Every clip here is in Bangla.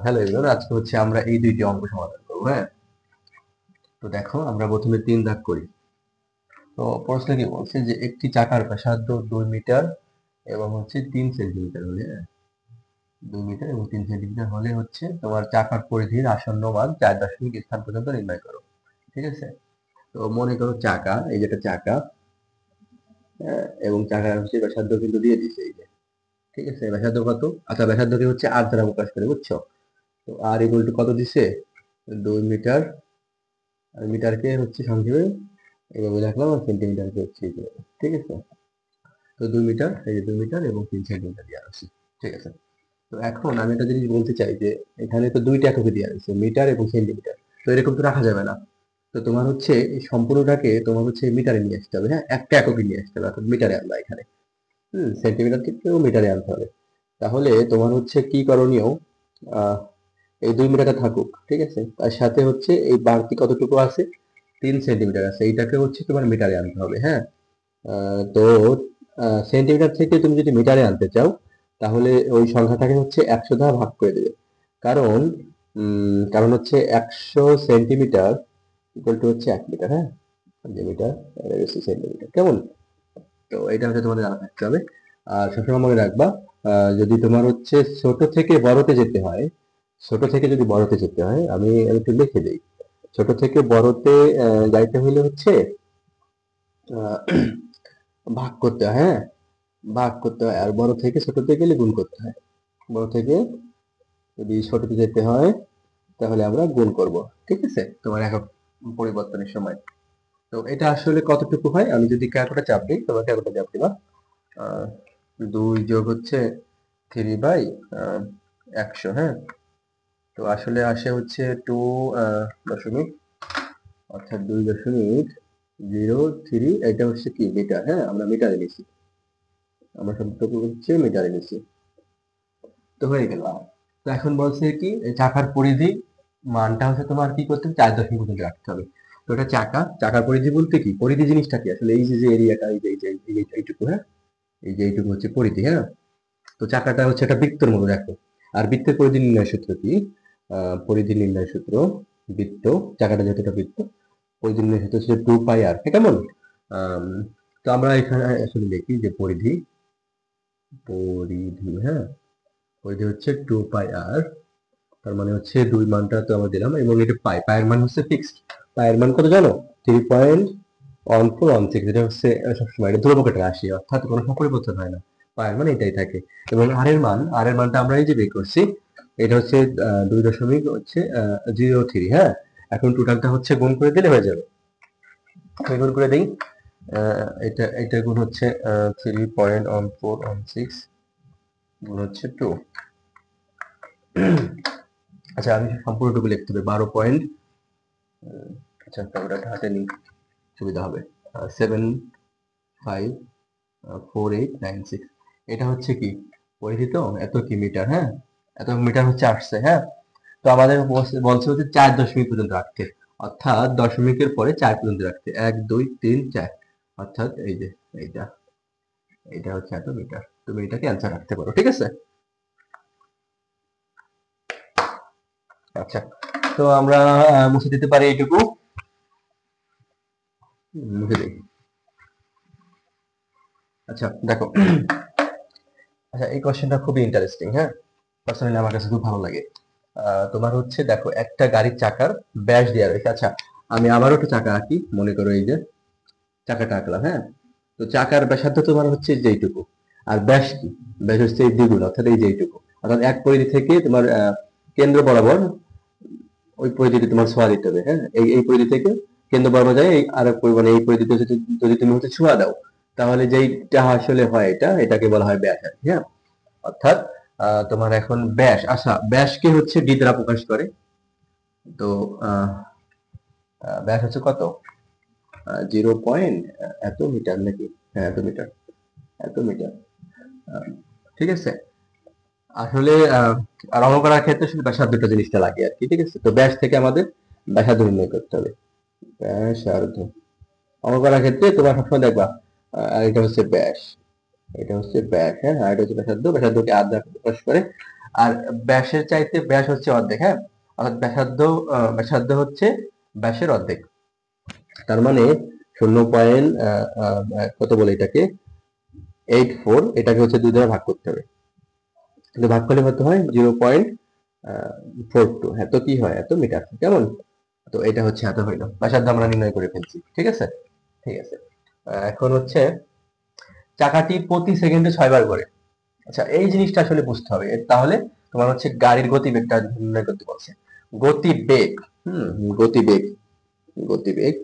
হ্যালো এভরিওয়ান, আজকে হচ্ছে আমরা এই দুইটি অঙ্ক সমাধান করবো। হ্যাঁ, তো দেখো আমরা প্রথমে 3 দাগ করি। তো প্রশ্ন কি বলছে যে একটি চাকার ব্যাসার্ধ 2 মিটার এবং হচ্ছে 3 সেন্টিমিটার হলে, 2 মিটার এবং 3 সেন্টিমিটার হলে হচ্ছে তোমার চাকার পরিধির আসন্ন মান 4 দশমিক স্থান পর্যন্ত নির্ণয় করো। ঠিক আছে, তো মনে করো চাকা, এই যেটা চাকা, এবং চাকার হচ্ছে ব্যাসার্ধ কিন্তু দিয়ে দিছে এই যে। ঠিক আছে, ব্যাসার্ধ কত? আচ্ছা, ব্যাসার্ধকে হচ্ছে আর দ্বারা প্রকাশ করে, বুঝছো? তো আর ইকুয়াল টু কত দিছে? 2 মিটার। আর মিটারকে হচ্ছে সংক্ষেপে এইভাবে লিখলাম, আর সেন্টিমিটারকে হচ্ছে এইভাবে। ঠিক আছে, তো 2 মিটার, এই যে 2 মিটার এবং 3 সেন্টিমিটার দেওয়া আছে। ঠিক আছে, তো এখন আমি একটা জিনিস বলতে চাই যে এখানে তো দুইটা এককে দেওয়া আছে, মিটার এবং সেন্টিমিটার। তো এরকম তো রাখা যাবে না। তো তোমার হচ্ছে এই সম্পূর্ণটাকে তোমার হচ্ছে মিটারে নিয়ে আসতে হবে। হ্যাঁ, একটা এককে নিয়ে আসতে হবে, অর্থাৎ মিটারে আনবা এখানে। সেন্টিমিটার থেকেও মিটারে আনতে হবে। তাহলে তোমার হচ্ছে কি করণীয়? আহ এই 2 মিটারটা থাকুক, ঠিক আছে, তার সাথে হচ্ছে এই বাড়তি কতটুকু আছে, 3 সেন্টিমিটার আছে, এইটাকে হচ্ছে তোমার মিটারে আনতে হবে। হ্যাঁ, তো সেন্টিমিটার থেকে তুমি যদি মিটারে আনতে চাও, তাহলে ওই সংখ্যাটাকে হচ্ছে 100 দ্বারা ভাগ করে দেবে। কারণ কারণ হচ্ছে 100 সেন্টিমিটার ইকুয়াল টু হচ্ছে 1 মিটার। হ্যাঁ, যে মিটার আর হচ্ছে সেন্টিমিটার, কেমন? তো এটা হচ্ছে তোমাদের জানা থাকতে হবে। আর সবসময় মনে রাখবা, যদি তোমার হচ্ছে ছোট থেকে বড়তে যেতে হয়, ছোট থেকে যদি বড়তে যেতে হয়, আমি একটু লিখে দিই। ছোট থেকে বড়তে যাইতে হলে হচ্ছে আহ, ভাগ করতে হয়। হ্যাঁ, ভাগ করতে হয়, আর বড় থেকে ছোটতে গেলে গুণ করতে হয়। বড় থেকে যদি ছোটতে যেতে হয়, তাহলে আমরা গুণ করব। ঠিক আছে, তোমার একক পরিবর্তনের সময়। তো এটা আসলে কতটুকু হয়, আমি যদি ক্যালকুলেটর চাপ দিই, তোমার ক্যালকুলেটর চাপ দিবা। 2 যোগ হচ্ছে 3/100। হ্যাঁ, তো আসলে আসে হচ্ছে 2 দশমিক, অর্থাৎ 2.03। এটা হচ্ছে কি মিটার। হ্যাঁ, আমরা মিটারে নিছি, আমরা শব্দটুকু হচ্ছে মিটারে নিছি। তো হয়ে গেল। তো এখন বলছে কি, এই চাকার পরিধি মানটা হচ্ছে তোমার কি করতে হবে, 4 দশমিক পর্যন্ত রাখতে হবে। তো এটা চাকার পরিধি বলতে কি, পরিধি জিনিসটা কি আসলে? এই যে যে এরিয়াটা, এই যে এইটুকু। হ্যাঁ, এই যে এইটুকু হচ্ছে পরিধি। হ্যাঁ, তো চাকাটা হচ্ছে একটা বৃত্তের মতো দেখো। আর বৃত্তের পরিধি নির্ণয় সূত্র কি? পরিধি নির্ণয় সূত্র, বৃত্ত, চাকাটা যেহেতু একটা বৃত্ত, পরিধি নির্ণয় সূত্র হচ্ছে 2 পাই আর। কেমন? আম, তো আমরা এখানে আসলে লিখি যে পরিধি, পরিধি, হ্যাঁ, পরিধি হচ্ছে 2 পাই আর। তার মানে হচ্ছে 2 মানটা তো আমরা দিলাম, এবং এটা পায়ের মান হচ্ছে ফিক্সড। পায়ের মান কত জানো? 3.1416। এটা হচ্ছে সবসময় এটা ধ্রুবকের রাশি, অর্থাৎ কোনো সময় পরিবর্তন হয় না। পায়ের মান এটাই থাকে। এবং আর এর মানটা আমরা এই যে বের করছি, এটা হচ্ছে 2.03। হ্যাঁ, এখন টোটালটা হচ্ছে গুণ করে দিলে হয়ে যাবে। আমি গুণ করে দিই। এটা গুণ হচ্ছে 3.1416 গুণ হচ্ছে 2। আচ্ছা, আমি সম্পূর্ণটুকু লিখতে হবে 12 পয়েন্ট। আচ্ছা, ওটা হাতে নিই, সুবিধা হবে। 754,896। এটা হচ্ছে কি পরিধি, তো এত কি মিটার। হ্যাঁ, এত মিটার হচ্ছে আসছে। হ্যাঁ, তো আমাদের বলছে হচ্ছে 4 দশমিক পর্যন্ত রাখতে, অর্থাৎ দশমিকের পরে 4 পর্যন্ত রাখতে, 1 2 3 4। অর্থাৎ এই যে এইটা, এটা হচ্ছে এত মিটার। তুমি এটাকে অ্যান্সার রাখতে পারো। ঠিক আছে, আচ্ছা, তো আমরা মুছে দিতে পারি এইটুকু। মুছে দিই। আচ্ছা দেখো, আচ্ছা এই কোশ্চেনটা খুবই ইন্টারেস্টিং। হ্যাঁ, পার্সোনালি আমার কাছে খুব ভালো লাগে। তোমার হচ্ছে দেখো, একটা গাড়ির চাকার ব্যাস দেওয়া রয়েছে। আচ্ছা, আমি আবারও একটা চাকা আঁকি, মনে করো এই যে চাকাটা আঁকলাম। হ্যাঁ, তো চাকার ব্যাসার্ধ তোমার হচ্ছে যেইটুকু, আর ব্যাস কি, ব্যাস হচ্ছে এই দ্বিগুণ, অর্থাৎ এই যেইটুকু। অর্থাৎ এক পরিধি থেকে তোমার কেন্দ্র বরাবর ওই পরিধিতে তোমার ছোঁয়া দিতে হবে। হ্যাঁ, এই পরিধি থেকে কেন্দ্র বরাবর যায়, এই আর এক পরিমাণে এই পরিধিতে যদি তুমি হচ্ছে ছোঁয়া দাও, তাহলে যেইটা আসলে হয়, এটাকে বলা হয় ব্যাস আর কি। হ্যাঁ, অর্থাৎ তোমার এখন ব্যাস, আচ্ছা ব্যাসকে হচ্ছে ডি দ্বারা প্রকাশ করে। তো আহ, ব্যাস হচ্ছে কত? 0 পয়েন্ট এত মিটার নাকি? হ্যাঁ, এত মিটার, এত মিটার। আহ, ঠিক আছে, আসলে রঙ করার ক্ষেত্রে শুধু ব্যাসার্ধটা জিনিসটা লাগে আর কি। ঠিক আছে, তো ব্যাস থেকে আমাদের ব্যাসার্ধ নির্ণয় করতে হবে। ব্যাসার্ধ রঙ করার ক্ষেত্রে তোমার সবসময় দেখবা, এটা হচ্ছে ব্যাস, এটা হচ্ছে ব্যাস। হ্যাঁ, আর এটা হচ্ছে ব্যাসার্ধ, ব্যাসার্ধকে আর দ্বারা প্রকাশ করে। আর ব্যাসের চাইতে ব্যাস হচ্ছে অর্ধেক, হ্যাঁ, অর্থাৎ ব্যাসার্ধ হচ্ছে ব্যাসের অর্ধেক। তার মানে 0. কত বলে এটাকে 84, এটাকে হচ্ছে 2 দ্বারা ভাগ করতে হবে। কিন্তু ভাগ করলে কত হয় 0.42, হ্যাঁ, তো কি হয় এত মিটার, কেমন? তো এটা হচ্ছে এত হইলো, ব্যাসার্ধ আমরা নির্ণয় করে ফেলছি, ঠিক আছে। ঠিক আছে, এখন হচ্ছে চাকাটি প্রতি সেকেন্ডে 6 বার ঘোরে। আচ্ছা, এই জিনিসটা আসলে বুঝতে হবে, তাহলে তোমার হচ্ছে গাড়ির গতিবেগটা নির্ণয় করতে বলছে। গতিবেগ, গতিবেগ, গতিবেগ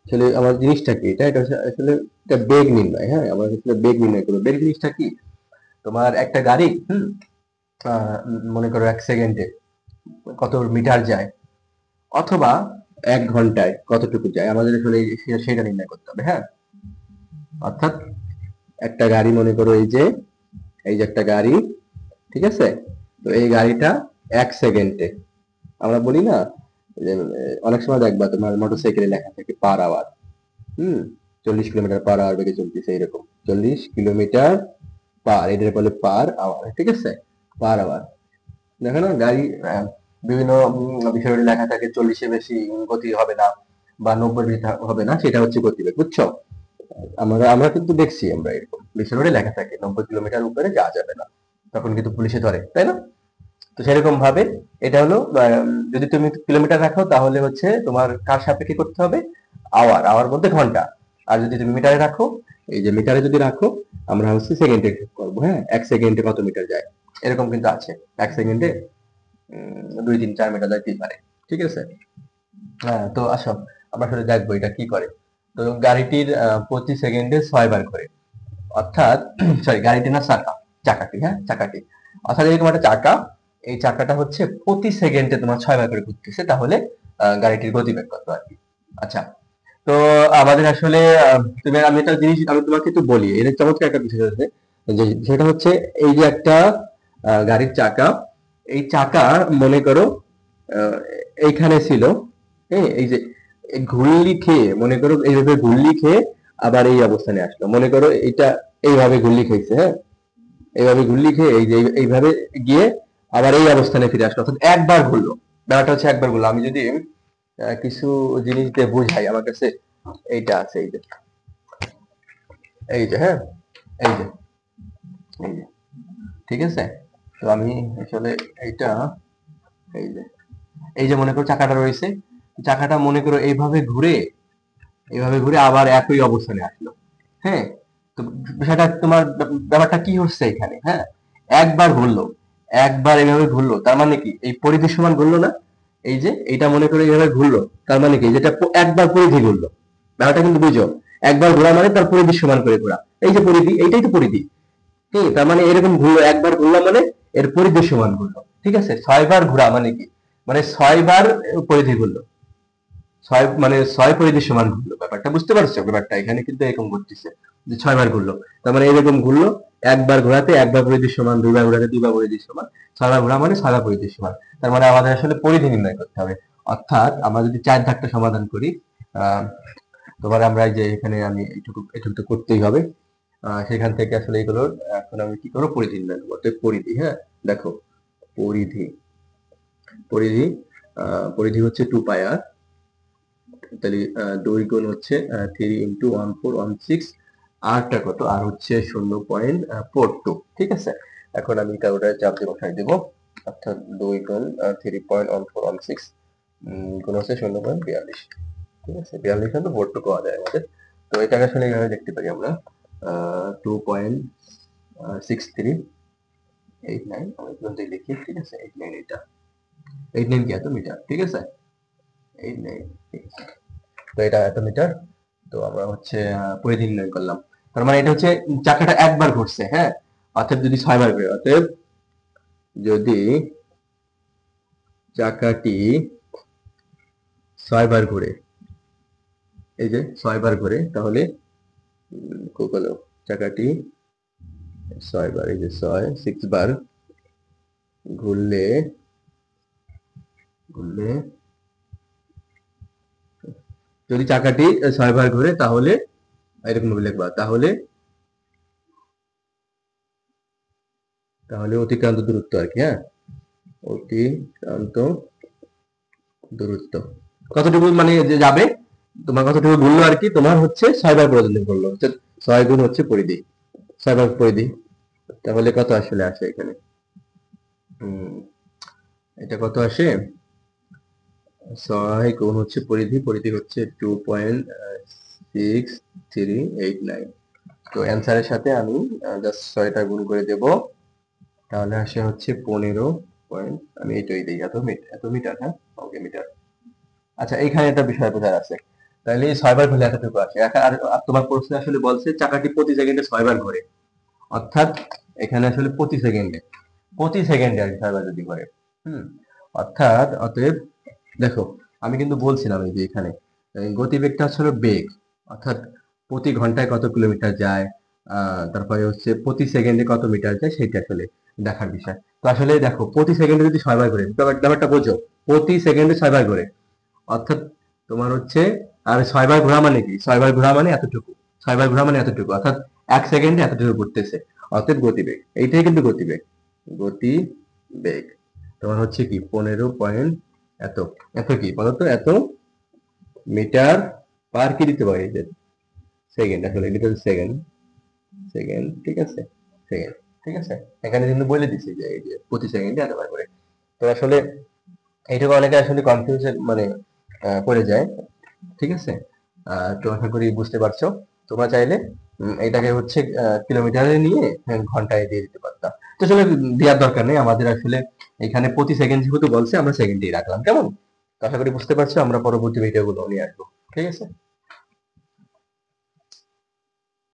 আসলে আমার জিনিসটা কি, এটা হচ্ছে আসলে এটা বেগ নির্ণয়, হ্যাঁ, আমরা আসলে বেগ নির্ণয় করবো। বেগ জিনিসটা কি, তোমার একটা গাড়ি মনে করো 1 সেকেন্ডে কত মিটার যায়, অথবা 1 ঘন্টায় কতটুকু যায়, আমাদের আসলে সেটা নির্ণয় করতে হবে, হ্যাঁ। অর্থাৎ একটা গাড়ি মনে করো এই যে একটা গাড়ি, ঠিক আছে, তো এই গাড়িটা 1 সেকেন্ডে, আমরা বলি না যে অনেক সময় দেখবা তোমার মোটরসাইকেলে লেখা থাকে per hour, 40 kilometre per hour বেগে চলতেছে, এরকম 40 কিলোমিটার পার, এটার বলে পার আওয়ার, ঠিক আছে, পার আওয়ার। দেখো না গাড়ি বিভিন্ন বিষয়ে লেখা থাকে 40-এর বেশি গতি হবে না বা 90 বেশি হবে না, সেটা হচ্ছে গতিবেগ, বুঝছো? আমরা আমরা কিন্তু দেখছি, আমরা এরকম বিষয় রোডে লেখা থাকে 90 কিলোমিটার উপরে যাওয়া যাবে না, তখন কিন্তু পুলিশে ধরে, তাই না? তো সেরকম ভাবে এটা হলো যদি তুমি কিলোমিটার রাখো তাহলে হচ্ছে তোমার কার সাপেক্ষে করতে হবে, আওয়ার, আওয়ার বলতে ঘন্টা। আর যদি তুমি মিটারে রাখো, এই যে মিটারে যদি রাখো, আমরা হচ্ছে সেকেন্ডে করবো, হ্যাঁ, 1 সেকেন্ডে কত মিটার যায়, এরকম কিন্তু আছে, 1 সেকেন্ডে 2, 3, 4 মিটার যাইতেই পারে, ঠিক আছে। হ্যাঁ, তো আসো আমরা আসলে দেখবো এটা কি করে। তো গাড়িটির প্রতি সেকেন্ডে 6 বার করে, অর্থাৎ সরি গাড়িটি না চাকা, চাকাটি, হ্যাঁ চাকাটি, অর্থাৎ এরকম একটা চাকা, এই চাকাটা হচ্ছে প্রতি সেকেন্ডে তোমার 6 বার করে ঘুরতেছে, তাহলে গাড়িটির গতিবেগ কত আর কি। আচ্ছা, তো আমাদের আসলে তুমি, আমি একটা জিনিস আমি তোমাকে একটু বলি, এর চমৎকার একটা বিষয় আছে, যে সেটা হচ্ছে এই যে একটা গাড়ির চাকা, এই চাকা মনে করো আহ, এইখানে ছিল, হ্যাঁ, এই যে এই ঘুরলি খেয়ে, মনে করো এইভাবে ঘুরলি খেয়ে আবার এই অবস্থানে আসলো, মনে করো এটা এইভাবে ঘুরলি খেয়েছে, হ্যাঁ, এইভাবে ঘুরলি খেয়ে এই যে এইভাবে গিয়ে আবার এই অবস্থানে ফিরে আসলো, অর্থাৎ একবার ঘুরলো। ব্যাপারটা হচ্ছে একবার ঘুরলো। আমি যদি কিছু জিনিস দিয়ে বুঝাই, আমার কাছে এইটা আছে, এই যে হ্যাঁ, এই যে এই যে ঠিক আছে। তো আমি আসলে এইটা, এই যে মনে করো চাকাটা রয়েছে, চাকাটা মনে করো এইভাবে ঘুরে আবার একই অবস্থানে আসলো, হ্যাঁ। তো বিষয়টা তোমার ব্যাপারটা কি হচ্ছে এখানে, হ্যাঁ, একবার ঘুরলো, একবার এভাবে ঘুরলো, তার মানে কি এই পরিধি সমান ঘুরলো না, এই যে এইটা মনে করে এইভাবে ঘুরলো, তার মানে কি যেটা একবার পরিধি ঘুরলো, ব্যাপারটা কিন্তু বুঝো, একবার ঘোরা মানে তার পরিধি সমান করে ঘোরা, এই যে পরিধি, এইটাই তো পরিধি, ঠিক, তার মানে এরকম ঘুরলো, একবার ঘুরলাম মানে এর পরিধি সমান ঘুরলো, ঠিক আছে। 6 বার ঘোরা মানে কি, মানে 6 বার পরিধি ঘুরলো, 6 মানে 6 পরিধি সমান ঘুরলো, ব্যাপারটা বুঝতে পারছো? ব্যাপারটা এখানে কিন্তু এরকম ঘটতেছে যে 6 বার ঘুরলো, তার মানে এরকম ঘুরলো, একবার ঘোরাতে একবার পরিধি সমান, দুইবার ঘোরাতে দুইবার পরিধি সমান, 6 বার ঘোরা মানে 6 বার পরিধি সমান। তার মানে আমাদের আসলে পরিধি নির্ণয় করতে হবে। অর্থাৎ আমরা যদি 4 ধাপটা সমাধান করি, আহ তোমার আমরা এই যে এখানে আমি এইটুকু এটুকু তো করতেই হবে, সেখান থেকে আসলে এগুলোর এখন আমি কি করবো, পরিধি নির্ণয় করবো। অর্থাৎ পরিধি, হ্যাঁ, দেখো পরিধি, পরিধি পরিধি হচ্ছে 2 পাই আর, তাহলে 2 গুণ হচ্ছে 3 × 1 4 1 6, আরটা কত, আর হচ্ছে 0.42, ঠিক আছে। এখন আমি ওটা চাপ দিয়ে বসাই দেবো, অর্থাৎ 2 গুণ 3.1416 গুণ হচ্ছে 0.42, ঠিক আছে, 42 কিন্তু 42 পাওয়া যায় আমাদের। তো এটাকে আসলে এইভাবে দেখতে পারি আমরা 2.6389, আমি পর্যন্ত লিখি, ঠিক আছে, 89, এটা 89 কি এত মিটার, ঠিক আছে, 89, ঠিক আছে। তো এটা এত মিটার। তো আমরা হচ্ছে পরিধি নির্ণয় করলাম, তার মানে এটা হচ্ছে চাকাটা একবার ঘুরছে, হ্যাঁ, অর্থাৎ যদি 6 বার ঘুরে, অতএব যদি চাকাটি 6 বার ঘুরে, এই যে 6 বার ঘুরে, তাহলে কত, চাকাটি 6 বার, এই যে 6 বার ঘুরলে, ঘুরলে যদি চাকাটি 6 বার ঘুরে, তাহলে এরকম ভাবে লিখবা, তাহলে তাহলে অতিক্রান্ত দূরত্ব আর কি, হ্যাঁ, অতিক্রান্ত দূরত্ব কতটুকু মানে যে যাবে, তোমার কতটুকু বললো আর কি, তোমার হচ্ছে 6 বার প্রয়োজন করলো, 6 গুণ হচ্ছে পরিধি, 6 বার পরিধি। তাহলে কত আসলে আসে এখানে, এটা কত আসে, 6 গুণ হচ্ছে পরিধি, পরিধি হচ্ছে 2.6389। তো অ্যান্সারের সাথে আমি জাস্ট 6টা গুণ করে দেব, তাহলে আসে হচ্ছে 15 পয়েন্ট, আমি এটাই দিই, এত মিটার, হ্যাঁ, ওকে মিটার। আচ্ছা, এইখানে একটা বিষয় বোঝার আছে, তাহলে এই 6 বার ঘুরলে এতটুকু আসে। আর তোমার প্রশ্নে আসলে বলছে চাকাটি প্রতি সেকেন্ডে 6 বার ঘোরে, অর্থাৎ এখানে আসলে প্রতি সেকেন্ডে আর কি 6 বার যদি ঘোরে, হুম, অতএব দেখো, আমি কিন্তু বলছিলাম এই যে এখানে গতিবেগটা হচ্ছে হলো বেগ, অর্থাৎ প্রতি ঘন্টায় কত কিলোমিটার যায়, তারপরে হচ্ছে প্রতি সেকেন্ডে কত মিটার যায়, সেটা আসলে দেখার বিষয়। তো আসলে দেখো, প্রতি সেকেন্ডে যদি 6 বার করে, ব্যাপারটা বোঝো, প্রতি সেকেন্ডে 6 বার করে, অর্থাৎ তোমার হচ্ছে, আর 6 বার ঘোরা মানে কি, 6 বার ঘোরা মানে এতটুকু, 6 বার ঘোরা মানে এতটুকু, অর্থাৎ 1 সেকেন্ডে এতটুকু ঘুরতেছে, অতএব গতিবেগ, এইটাই কিন্তু গতিবেগ। গতিবেগ তোমার হচ্ছে কি 15 পয়েন্ট এত, এত কি বলতো, এত মিটার পার কি দিতে পারি, যে সেকেন্ড, আসলে এটা সেকেন্ড, সেকেন্ড, ঠিক আছে, সেকেন্ড, ঠিক আছে। এখানে কিন্তু বলে দিছি যে এই যে প্রতি সেকেন্ডে এতবার করে। তো আসলে এইটুকু অনেকে আসলে কনফিউজ মানে পড়ে যায়, ঠিক আছে। তো আশা করি বুঝতে পারছো। তোমরা চাইলে এটাকে হচ্ছে কিলোমিটারে নিয়ে ঘন্টায় দিয়ে দিতে পারতাম। তো আসলে দেওয়ার দরকার নেই আমাদের, আসলে এখানে প্রতি সেকেন্ড যেহেতু বলছে আমরা সেকেন্ডেই রাখলাম, কেমন। তো আশা করি বুঝতে পারছো, আমরা পরবর্তী ভিডিওগুলো নিয়ে আসবো, ঠিক আছে।